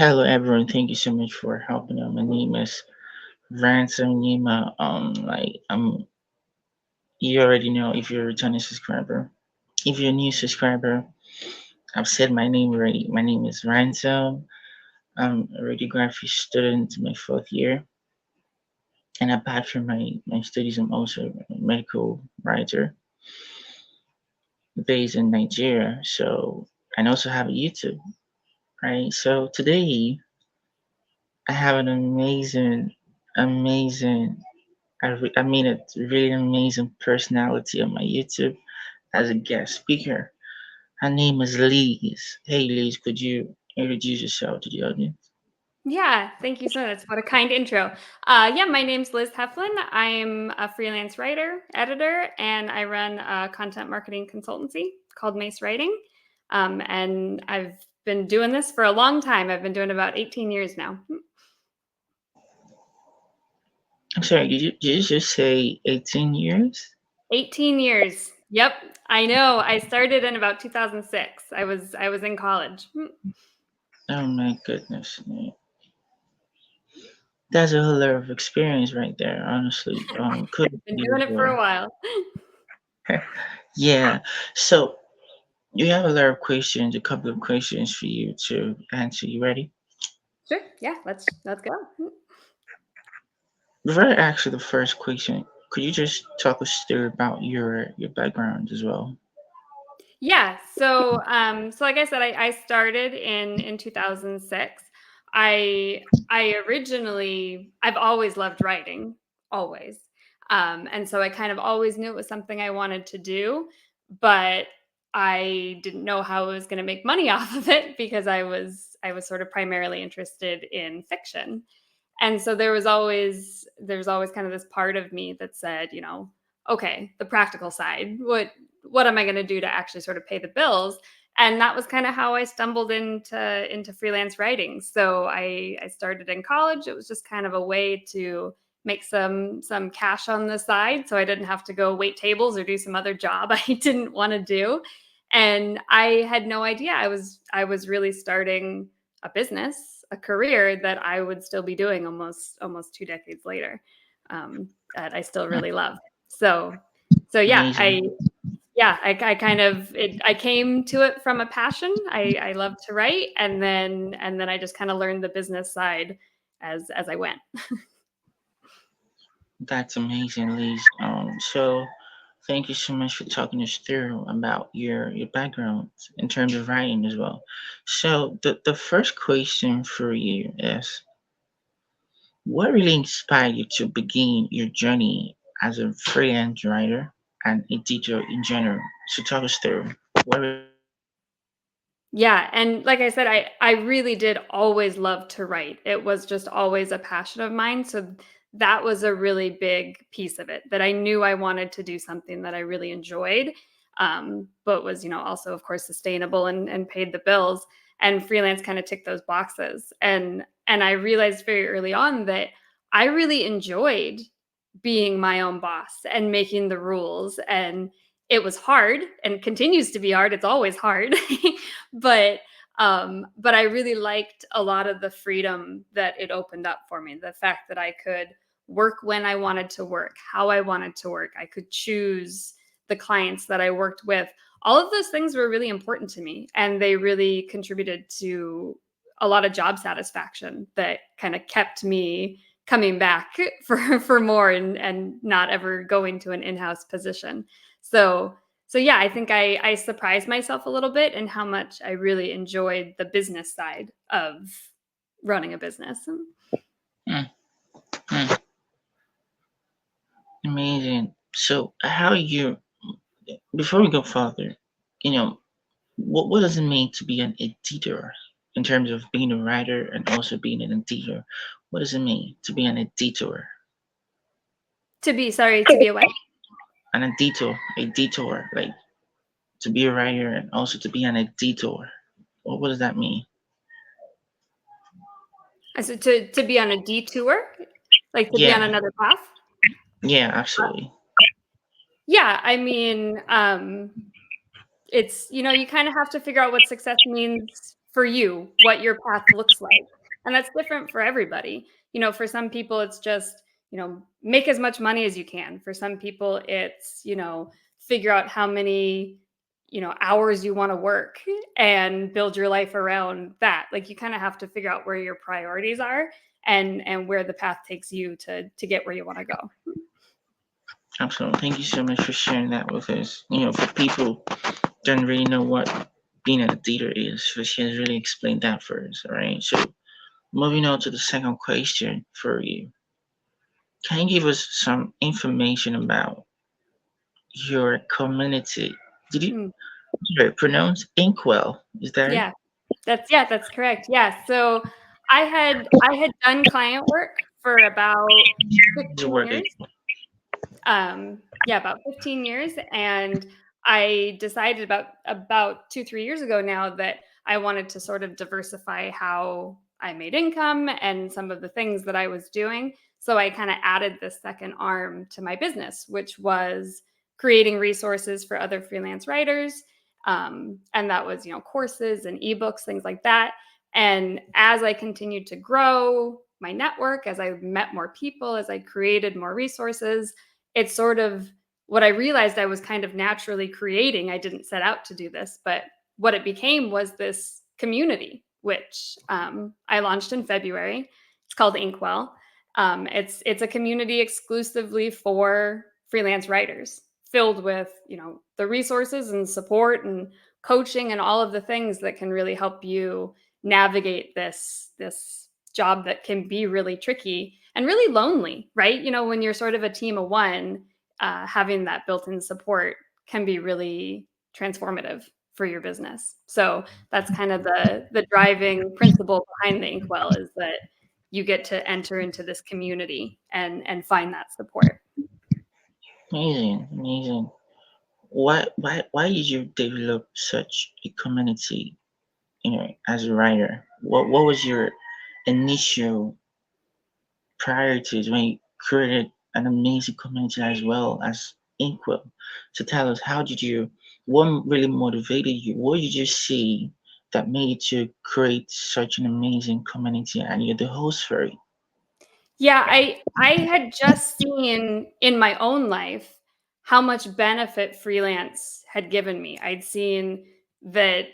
Hello everyone, thank you so much for helping out. My name is Ransom Nima. You already know if you're a returning subscriber. If you're a new subscriber, I've said my name already. My name is Ransom. I'm a radiography student in my fourth year, and apart from my studies, I'm also a medical writer based in Nigeria. So, and also have a YouTube, right? So today I have an amazing I mean, a really amazing personality on my YouTube as a guest speaker. Her name is Liz. Hey, Liz, could you introduce yourself to the audience? Yeah, thank you so much. What a kind intro. Yeah, my name's Liz Heflin. I'm a freelance writer, editor, and I run a content marketing consultancy called MACE Writing. And I've been doing this for a long time. I've been doing about 18 years now. I'm sorry, did you just say 18 years? 18 years. Yep, I know. I started in about 2006. I was in college. Oh my goodness. Man. That's a whole lot of experience right there, honestly. Couldn't Been agree doing with it for a more. while. Yeah. So you have a lot of questions, a couple of questions for you to answer. You ready? Sure. Yeah, let's go. Before I ask you the first question, could you just talk us through about your background as well? Yeah. So like I said, I started in 2006. I originally I've always loved writing, always. And so I kind of always knew it was something I wanted to do, but I didn't know how I was going to make money off of it because I was sort of primarily interested in fiction. And so there was always kind of this part of me that said, okay, the practical side. What am I going to do to actually sort of pay the bills? And that was kind of how I stumbled into freelance writing. So I started in college. It was just kind of a way to make some cash on the side so I didn't have to go wait tables or do some other job I didn't want to do. And I had no idea I was really starting a business, a career that I would still be doing almost 2 decades later, that I still Hmm, really love. So so yeah, amazing. I kind of I came to it from a passion. I love to write, and then I just kind of learned the business side as I went. That's amazing, Liz. So thank you so much for talking us through about your background in terms of writing as well. So the first question for you is, what really inspired you to begin your journey as a freelance writer and editor in general? So talk us through. What? Yeah, and like I said, I really did always love to write. It was just always a passion of mine, so that was a really big piece of it, that I knew I wanted to do something that I really enjoyed, but was, also, of course, sustainable and paid the bills, and freelance kinda ticked those boxes, and I realized very early on that I really enjoyed being my own boss and making the rules, and it was hard and continues to be hard. It's always hard. but but I really liked a lot of the freedom that it opened up for me. The fact that I could work when I wanted to work, how I wanted to work. I could choose the clients that I worked with. All of those things were really important to me, and they really contributed to a lot of job satisfaction that kind of kept me coming back for more and not ever going to an in-house position. So so yeah, I think I surprised myself a little bit in how much I really enjoyed the business side of running a business. Mm, mm, amazing. So how you before we go further, you know, what does it mean to be an editor in terms of being a writer and also being an editor? What does it mean to be an editor? To be a what? An editor, like to be a writer and also to be an editor. What does that mean? So to be on a detour, like to be on Yeah, another path. yeah, absolutely. Yeah, I mean, it's you kind of have to figure out what success means for you what your path looks like. And that's different for everybody. For some people, it's just, make as much money as you can. For some people, it's, figure out how many, hours you want to work and build your life around that. Like you kind of have to figure out where your priorities are and where the path takes you to get where you want to go. Absolutely. Thank you so much for sharing that with us. For people don't really know what being a leader is, so she has really explained that for us. All right. So moving on to the second question for you. Can you give us some information about your community? Did you Mm. pronounce Inkwell? Is that right? That's correct. Yeah. So I had done client work for about Your 15 work. years. Yeah, about 15 years. And I decided about 2, 3 years ago now that I wanted to sort of diversify how I made income and some of the things that I was doing. So I kind of added this second arm to my business, which was creating resources for other freelance writers. And that was, courses and ebooks, things like that. And as I continued to grow my network, as I met more people, as I created more resources, it's sort of what I realized I was kind of naturally creating. I didn't set out to do this, but what it became was this community, which I launched in February. It's called Inkwell. It's a community exclusively for freelance writers, filled with the resources and support and coaching and all of the things that can really help you navigate this job that can be really tricky and really lonely, right? When you're sort of a team of one, having that built-in support can be really transformative for your business. So that's kind of the driving principle behind the Inkwell, is that you get to enter into this community and find that support. Amazing, amazing. Why did you develop such a community? As a writer, what was your initial priorities when you created an amazing community as well as Inkwell? So tell us, what really motivated you? What did you see that made you create such an amazing community and you're the host for it? Yeah, I had just seen in my own life how much benefit freelance had given me. I'd seen that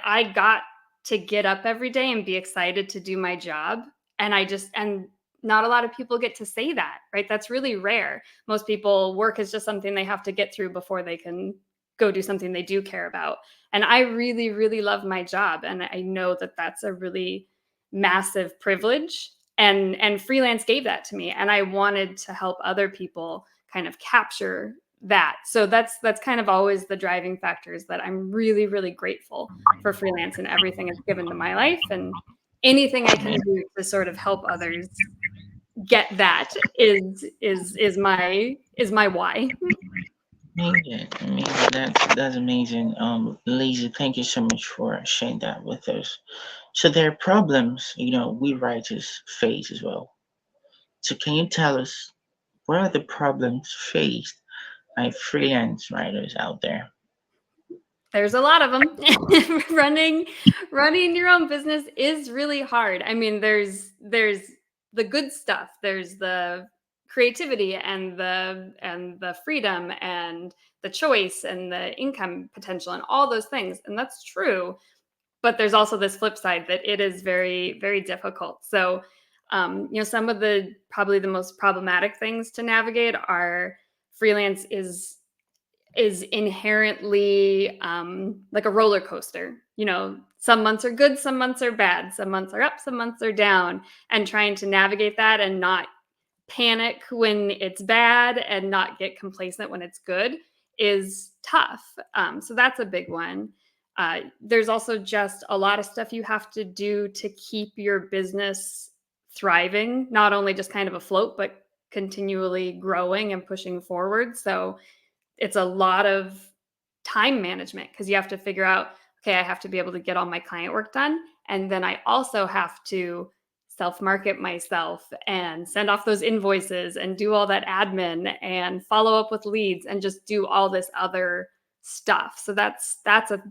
I got to get up every day and be excited to do my job, and not a lot of people get to say that, right? That's really rare. Most people, work is just something they have to get through before they can go do something they do care about. And I really, really love my job, and I know that that's a really massive privilege, and freelance gave that to me, and I wanted to help other people kind of capture that. So that's kind of always the driving factors, that I'm really, really grateful for freelance and everything it's given to my life, and anything I can do to sort of help others get that is my why. Amazing, amazing. That's amazing. Lazy, thank you so much for sharing that with us. So there are problems, we writers face as well. So can you tell us what are the problems faced by freelance writers out there? There's a lot of them. Running your own business is really hard. I mean, there's the good stuff. There's the creativity and the freedom and the choice and the income potential and all those things. And that's true. But there's also this flip side, that it is very, very difficult. So, some of the probably the most problematic things to navigate are, freelance is inherently like a roller coaster. Some months are good, some months are bad, some months are up, some months are down, and trying to navigate that and not panic when it's bad and not get complacent when it's good is tough. So that's a big one. There's also just a lot of stuff you have to do to keep your business thriving, not only just kind of afloat, but continually growing and pushing forward. So it's a lot of time management, because you have to figure out, okay, I have to be able to get all my client work done. And then I also have to self market myself and send off those invoices and do all that admin and follow up with leads and just do all this other stuff. So that's a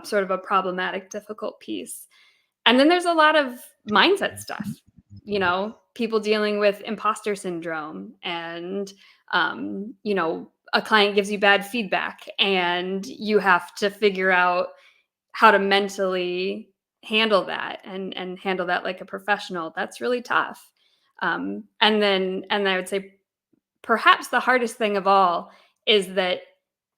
sort of a problematic, difficult piece. And then there's a lot of mindset stuff, people dealing with imposter syndrome and, a client gives you bad feedback and you have to figure out how to mentally handle that and handle that like a professional. That's really tough. And I would say perhaps the hardest thing of all is that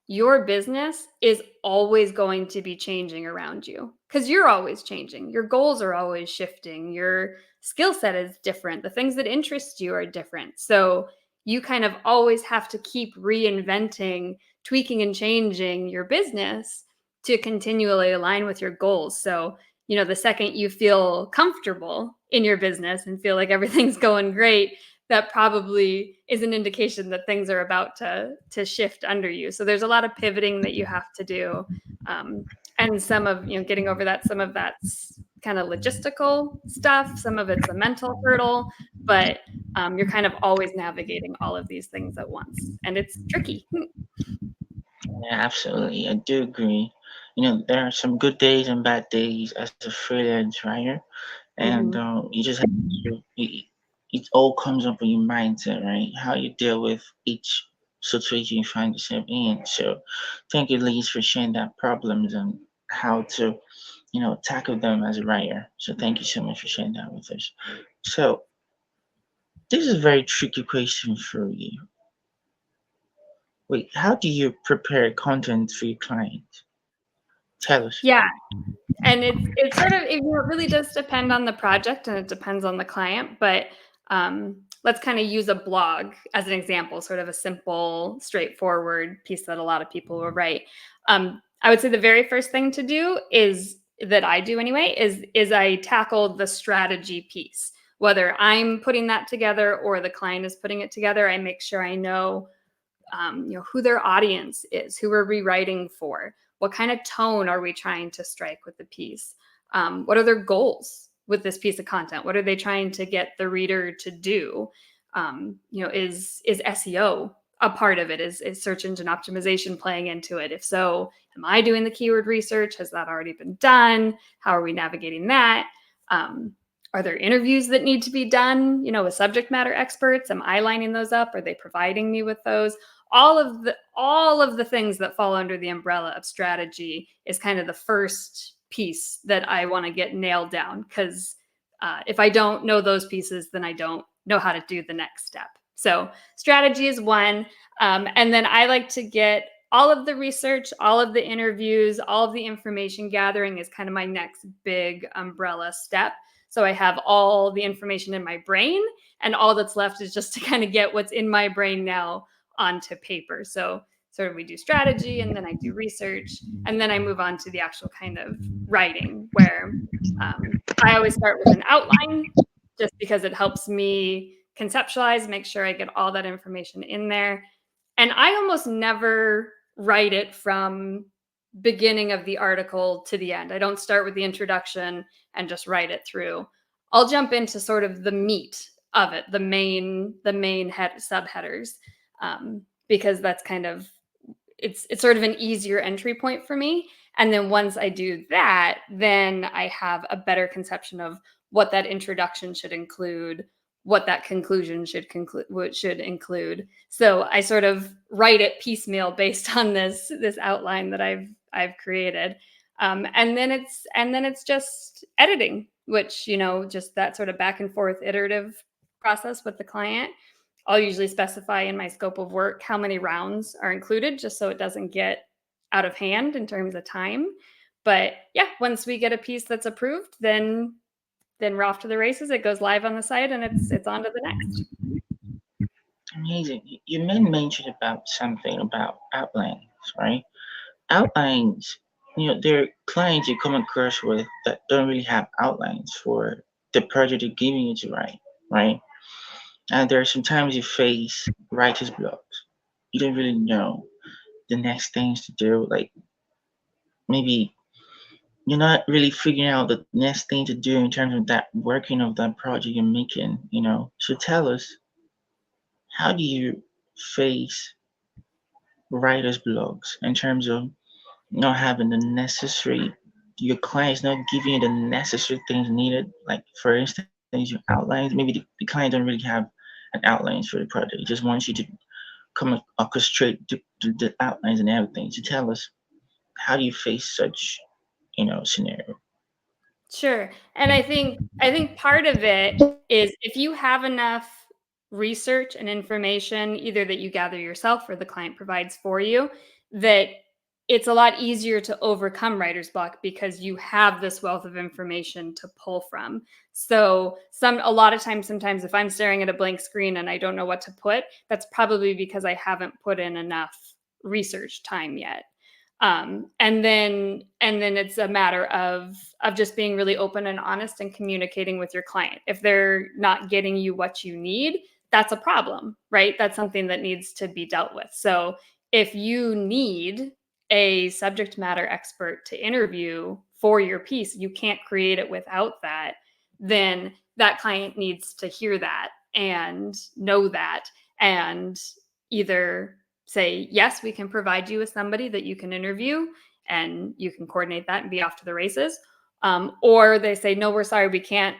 your business is always going to be changing around you because you're always changing. Your goals are always shifting. Your skill set is different. The things that interest you are different. So you kind of always have to keep reinventing, tweaking, and changing your business to continually align with your goals. So, the second you feel comfortable in your business and feel like everything's going great, that probably is an indication that things are about to shift under you. So there's a lot of pivoting that you have to do, and some of getting over that. Some of that's kind of logistical stuff. Some of it's a mental hurdle, but you're kind of always navigating all of these things at once, and it's tricky. Yeah, absolutely. I do agree. There are some good days and bad days as a freelance writer, and Mhm. you just have to. It all comes up with your mindset, right? How you deal with each situation you find yourself in. So, thank you, Lise, for sharing that problems and how to, tackle them as a writer. So, thank you so much for sharing that with us. So, this is a very tricky question for you. Wait, how do you prepare content for your client? Tell us. Yeah, and it's sort of it really does depend on the project and it depends on the client, but, let's kinda use a blog as an example, sort of a simple, straightforward piece that a lot of people will write. I would say the very first thing to do is that I do anyway, is I tackle the strategy piece. Whether I'm putting that together or the client is putting it together, I make sure I know who their audience is, who we're rewriting for, what kind of tone are we trying to strike with the piece, what are their goals with this piece of content, what are they trying to get the reader to do, is SEO a part of it, is search engine optimization playing into it? If so, am I doing the keyword research? Has that already been done? How are we navigating that? Are there interviews that need to be done, with subject matter experts? Am I lining those up? Are they providing me with those? All of the things that fall under the umbrella of strategy is kind of the first piece that I want to get nailed down, because if I don't know those pieces, then I don't know how to do the next step. So strategy is one, and then I like to get all of the research, all of the interviews, all of the information gathering is kind of my next big umbrella step. So I have all the information in my brain, and all that's left is just to kind of get what's in my brain now onto paper. So sort of we do strategy and then I do research and then I move on to the actual kind of writing where I always start with an outline just because it helps me conceptualize, make sure I get all that information in there. And I almost never write it from beginning of the article to the end. I don't start with the introduction and just write it through. I'll jump into sort of the meat of it, the main head subheaders, because that's kind of it's sort of an easier entry point for me. And then once I do that, then I have a better conception of what that introduction should include, what that conclusion should include. So I sort of write it piecemeal based on this outline that I've created. And then it's just editing, which just that sort of back and forth iterative process with the client. I'll usually specify in my scope of work how many rounds are included, just so it doesn't get out of hand in terms of time. But yeah, once we get a piece that's approved, then we're off to the races. It goes live on the site, and it's on to the next. Amazing. You made mention about something about outlines, right? Outlines, there are clients you come across with that don't really have outlines for the project they're giving you to write, right? And there are sometimes you face writer's blocks. You don't really know the next things to do. Like maybe you're not really figuring out the next thing to do in terms of that working of that project you're making. So tell us, how do you face writer's blocks in terms of not having the necessary, your client's not giving you the necessary things needed. Like for instance, your outlines. Maybe the client don't really have an outlines for the project. He just wants you to come orchestrate the outlines and everything. To tell us how do you face such, scenario? Sure. And I think part of it is if you have enough research and information, either that you gather yourself or the client provides for you, that it's a lot easier to overcome writer's block because you have this wealth of information to pull from. So a lot of times, sometimes if I'm staring at a blank screen and I don't know what to put, that's probably because I haven't put in enough research time yet. And then it's a matter of just being really open and honest and communicating with your client. If they're not getting you what you need, that's a problem, right? That's something that needs to be dealt with. So if you need a subject matter expert to interview for your piece, you can't create it without that, then that client needs to hear that and know that, and either say, yes, we can provide you with somebody that you can interview and you can coordinate that and be off to the races. Or they say, no, we're sorry, we can't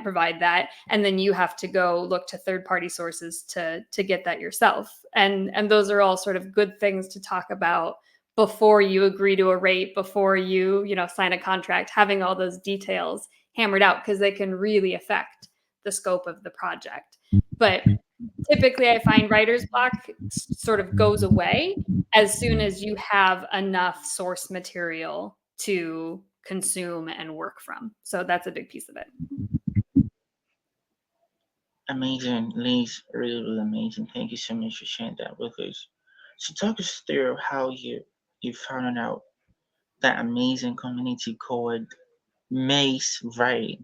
provide that, and then you have to go look to third-party sources to get that yourself. And those are all sort of good things to talk about before you agree to a rate, before you sign a contract, having all those details hammered out, because they can really affect the scope of the project. But typically, I find writer's block sort of goes away as soon as you have enough source material to consume and work from. So that's a big piece of it. Amazing, Liz. Really, really amazing. Thank you so much for sharing that with us. So talk us through how you found out that amazing community called MACE Writing.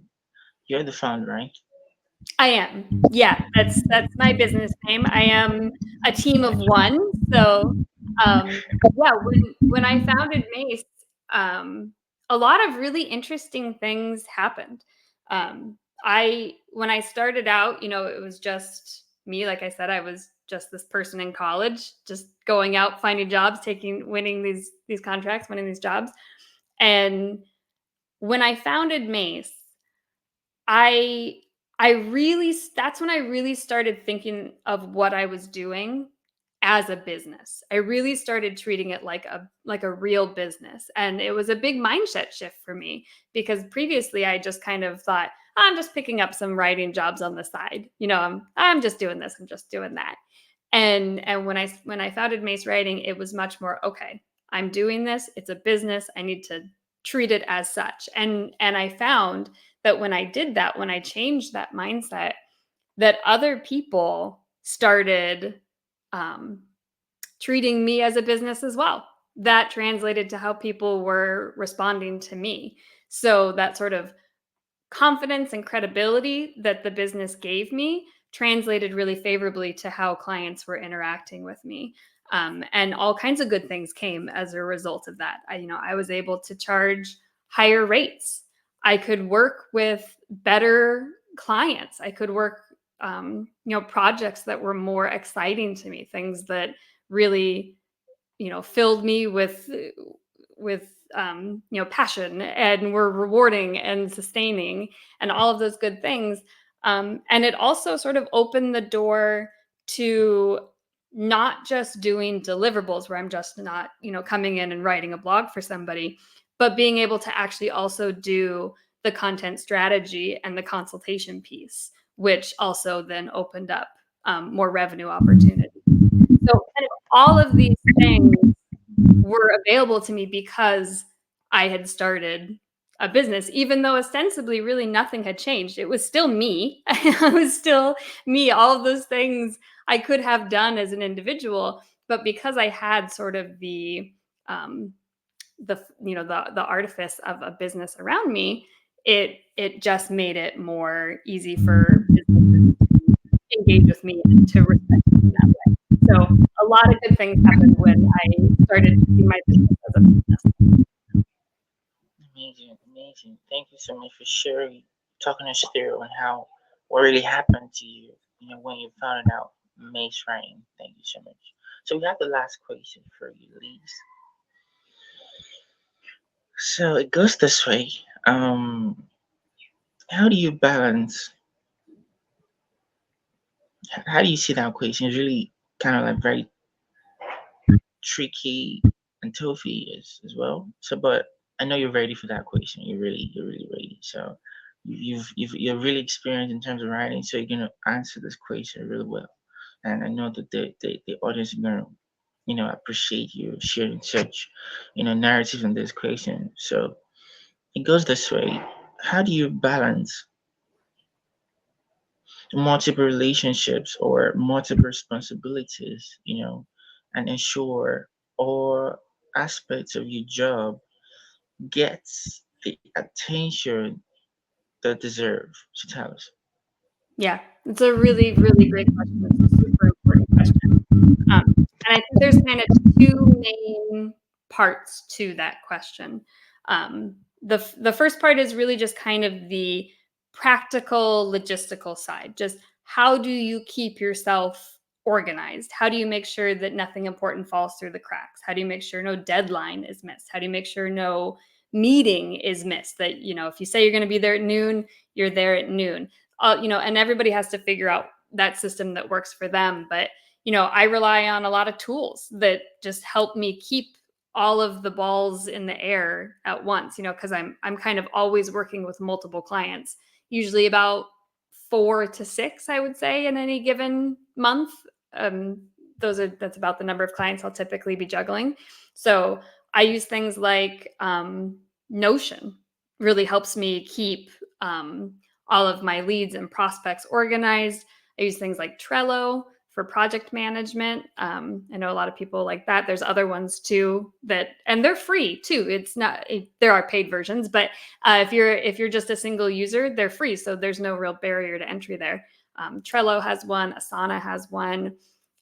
You're the founder, right? I am. Yeah, that's my business name. I am a team of one. So, yeah, when I founded Mace, a lot of really interesting things happened. I when I started out, it was just me. Like I said, I was just this person in college, just going out, finding jobs, winning these contracts, winning these jobs. And when I founded Mace, I I really that's when I really started thinking of what I was doing as a business. I really started treating it like a real business, and it was a big mindset shift for me, because previously I just kind of thought, I'm just picking up some writing jobs on the side. I'm just doing this, I'm just doing that. And when I founded Mace Writing, it was much more, okay, I'm doing this, it's a business, I need to treat it as such. And I found that when I did that, when I changed that mindset, that other people started um, treating me as a business as well. That translated to how people were responding to me. So that sort of confidence and credibility that the business gave me translated really favorably to how clients were interacting with me. And all kinds of good things came as a result of that. I was able to charge higher rates. I could work with better clients. I could work, projects that were more exciting to me, things that really, filled me with passion and were rewarding and sustaining, and all of those good things. And it also sort of opened the door to not just doing deliverables where I'm just not, coming in and writing a blog for somebody, but being able to actually also do the content strategy and the consultation piece, which also then opened up more revenue opportunities. So kind of all of these things were available to me because I had started a business, even though ostensibly really nothing had changed. It was still me. I was still me. All of those things I could have done as an individual, but because I had sort of um, the artifice of a business around me, it just made it more easy for businesses to engage with me and to respect me in that way. So a lot of good things happened when I started to see my business as a business. Amazing, amazing. Thank you so much for sharing, talking us through on how what really happened to you, when you found out MACE Writing. Thank you so much. So we have the last question for you, Lise. So it goes this way. Um, how do you balance? How do you see that equation? It's really kind of like very tricky and toughy as well. So, but I know you're ready for that question. You're really ready. So, you're really experienced in terms of writing. So you're gonna answer this question really well. And I know that the audience is gonna, appreciate you sharing such, narrative in this question. So it goes this way. How do you balance multiple relationships or multiple responsibilities, and ensure all aspects of your job gets the attention they deserve? So tell us. Yeah, it's a really, really great question. It's a super important question. And I think there's kind of two main parts to that question. The first part is really just kind of the practical, logistical side. Just how do you keep yourself organized? How do you make sure that nothing important falls through the cracks? How do you make sure no deadline is missed? How do you make sure no meeting is missed? That, if you say you're going to be there at noon, you're there at noon. And everybody has to figure out that system that works for them. But I rely on a lot of tools that just help me keep all of the balls in the air at once, because I'm kind of always working with multiple clients, usually about 4 to 6, I would say, in any given month. Um, that's about the number of clients I'll typically be juggling. So I use things like Notion really helps me keep all of my leads and prospects organized. I use things like Trello for project management. I know a lot of people like that. There's other ones too and they're free too. It's not, there are paid versions, but if you're just a single user, they're free. So there's no real barrier to entry there. Trello has one, Asana has one.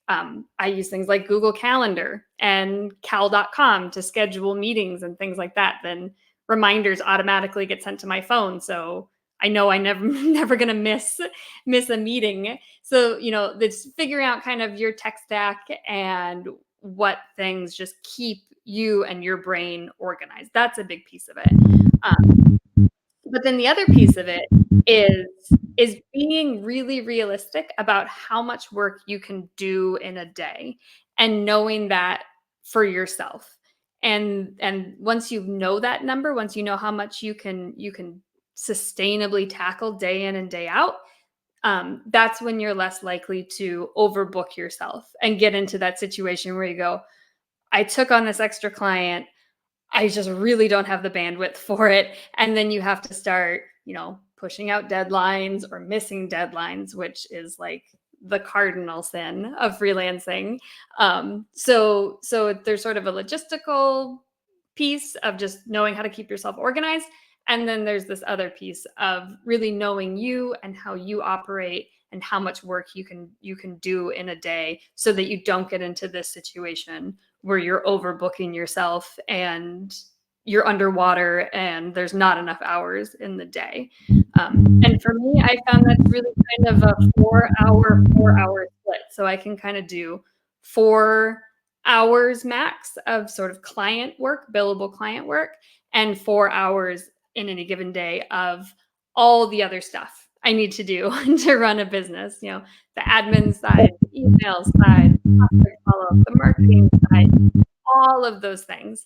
I use things like Google Calendar and cal.com to schedule meetings and things like that. Then reminders automatically get sent to my phone. So I know I never gonna miss a meeting. So, it's figuring out kind of your tech stack and what things just keep you and your brain organized. That's a big piece of it. But then the other piece of it is being really realistic about how much work you can do in a day and knowing that for yourself. And once you know that number, once you know how much you can sustainably tackle day in and day out, that's when you're less likely to overbook yourself and get into that situation where you go, I took on this extra client, I just really don't have the bandwidth for it. And then you have to start, pushing out deadlines or missing deadlines, which is like the cardinal sin of freelancing. So there's sort of a logistical piece of just knowing how to keep yourself organized. And then there's this other piece of really knowing you and how you operate and how much work you can do in a day so that you don't get into this situation where you're overbooking yourself and you're underwater and there's not enough hours in the day. And for me, I found that's really kind of a 4 hour split. So I can kind of do 4 hours max of sort of client work, billable client work, and 4 hours in any given day of all the other stuff I need to do to run a business, the admin side, the email side, the prospect follow-up, the marketing side, all of those things.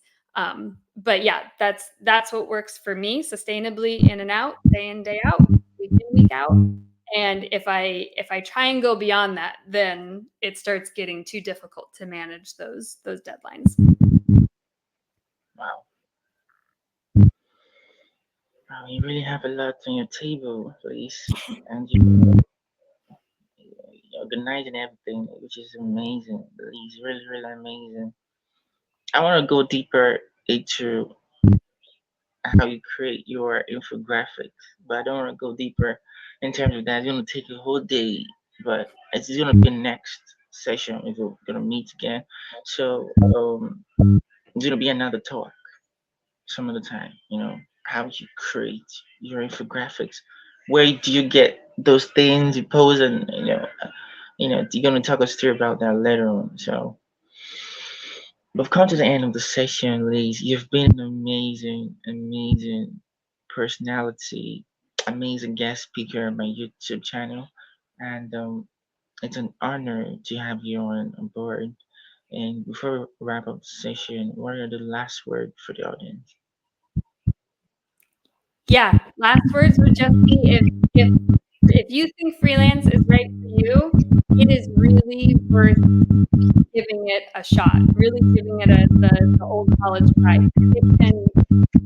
But yeah, that's what works for me sustainably, in and out, day in, day out, week in, week out. And if I try and go beyond that, then it starts getting too difficult to manage those deadlines. Wow. Wow, you really have a lot on your table, please. And you're organizing everything, which is amazing. It's really, really amazing. I want to go deeper into how you create your infographics, but I don't want to go deeper in terms of that. It's going to take a whole day, but it's going to be next session if we're going to meet again. So it's going to be another talk some of the time, how you create your infographics. Where do you get those things you post, and you're going to talk us through about that later on. So We've come to the end of the session, Liz. You've been an amazing, amazing personality, amazing guest speaker on my YouTube channel, and it's an honor to have you on board. And before we wrap up the session, what are the last word for the audience? Yeah, last words would just be if you think freelance is right for you, it is really worth giving it a shot, really giving it the old college try. It can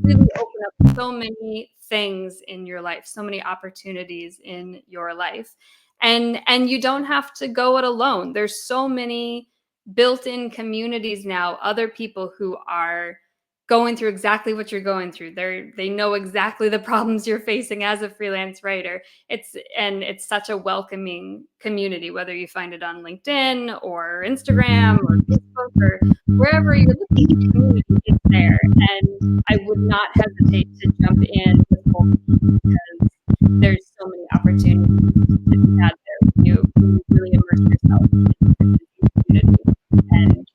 really open up so many things in your life, so many opportunities in your life. And you don't have to go it alone. There's so many built-in communities now, other people who are going through exactly what you're going through. They know exactly the problems you're facing as a freelance writer. It's such a welcoming community, whether you find it on LinkedIn or Instagram or Facebook or wherever you're looking, the community is there. And I would not hesitate to jump in with both because there's so many opportunities to be had there when you really immerse yourself in the community. And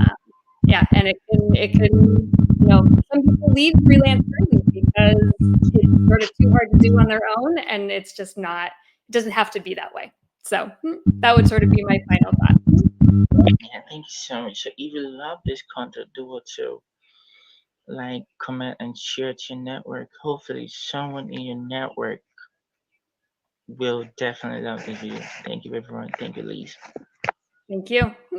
um, yeah, and it can some people leave freelance early because it's sort of too hard to do on their own, and it's just not. It doesn't have to be that way. So that would sort of be my final thought. Yeah, thank you so much. So if you love this content, do it too. Like, comment, and share to your network. Hopefully, someone in your network will definitely love this video. Thank you, everyone. Thank you, Lise. Thank you.